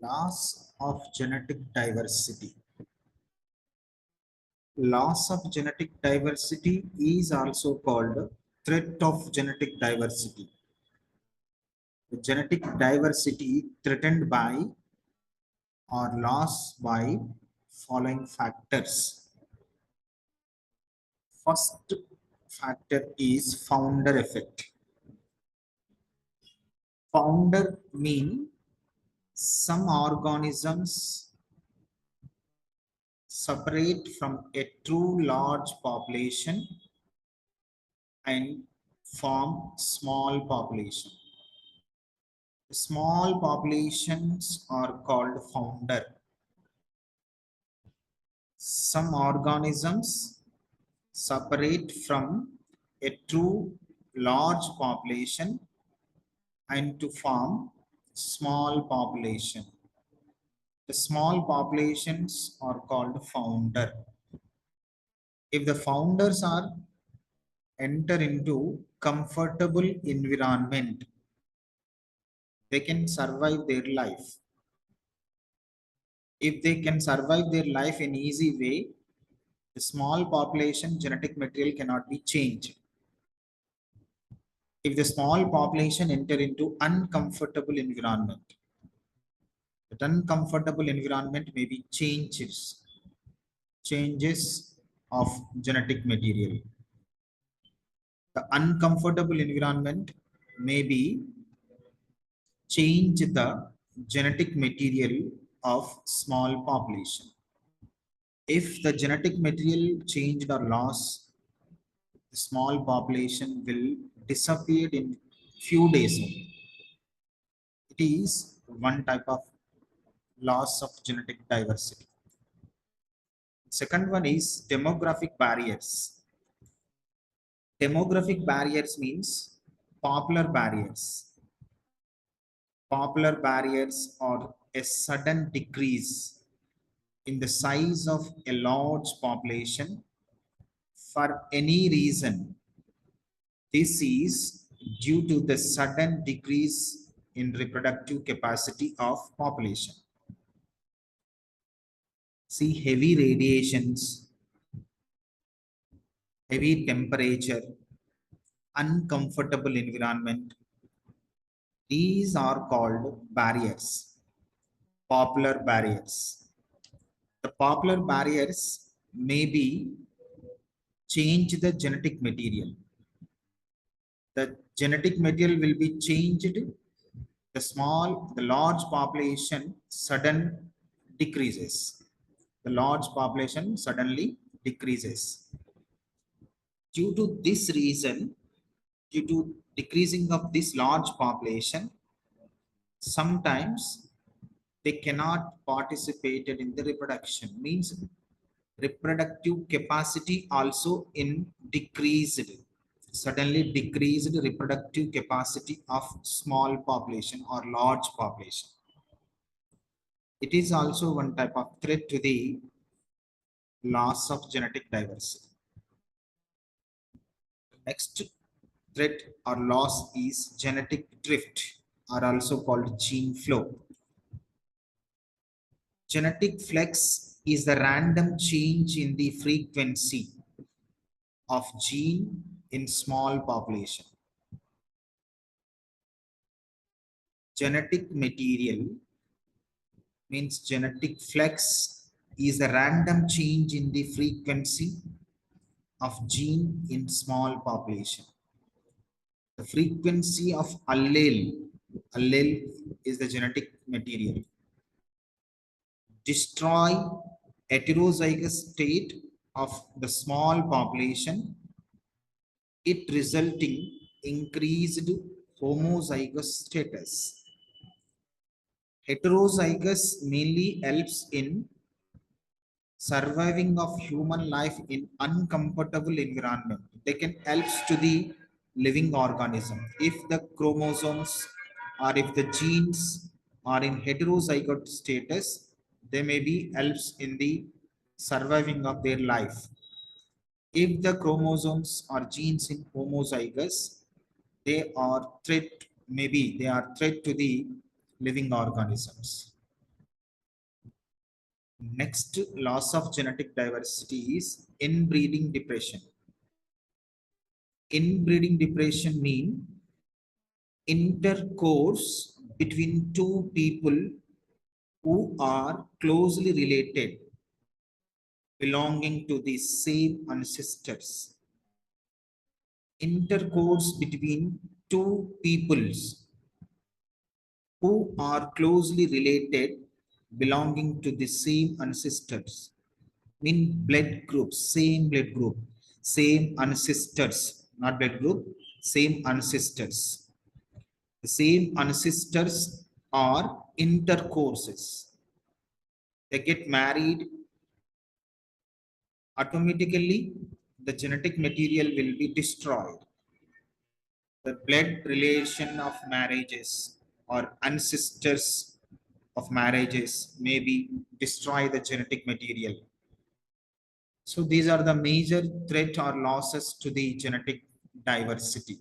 Loss of genetic diversity. Loss of genetic diversity is also called threat of genetic diversity. The genetic diversity threatened by or lost by following factors. First factor is founder effect. Founder mean some organisms separate from a true large population and form small population. Small populations are called founder. Some organisms separate from a true large population and to form small population. The small populations are called founder. If the founders are enter into comfortable environment, they can survive their life. If they can survive their life in easy way, the small population genetic material cannot be changed. If the small population enter into uncomfortable environment, that uncomfortable environment may be changes of genetic material. The uncomfortable environment may be change the genetic material of small population. If the genetic material changed or lost, the small population will disappear in few days only. It is one type of loss of genetic diversity. Second one is demographic barriers. Demographic barriers means popular barriers. Popular barriers are a sudden decrease in the size of a large population for any reason. This is due to the sudden decrease in reproductive capacity of population. See, heavy radiations, heavy temperature, uncomfortable environment, these are called barriers, popular barriers. The popular barriers may be change the genetic material. The genetic material will be changed. The large population sudden decreases. The large population suddenly decreases. Due to this reason, due to decreasing of this large population, sometimes they cannot participate in the reproduction. Means reproductive capacity also in decreased, suddenly decreased reproductive capacity of small population or large population. It is also one type of threat to the loss of genetic diversity. Next threat or loss is genetic drift, or also called gene flow. Genetic flex is the random change in the frequency of gene in small population. Genetic material means genetic flex is a random change in the frequency of gene in small population. The frequency of allele is the genetic material, destroy heterozygous state of the small population, it resulting increased homozygous status. Heterozygous mainly helps in surviving of human life in uncomfortable environment. They can help to the living organism. If the chromosomes or if the genes are in heterozygote status, they may be helps in the surviving of their life. If the chromosomes or genes in homozygous, they are threat, maybe they are threat to the living organisms. Next loss of genetic diversity is inbreeding depression. Inbreeding depression mean intercourse between two people who are closely related, belonging to the same ancestors. Intercourse between two peoples who are closely related, belonging to the same ancestors. Mean blood group, same ancestors, not blood group, same ancestors. The same ancestors are intercourses. They get married, automatically the genetic material will be destroyed. The blood relation of marriages or ancestors of marriages maybe destroy the genetic material. So these are the major threat or losses to the genetic diversity.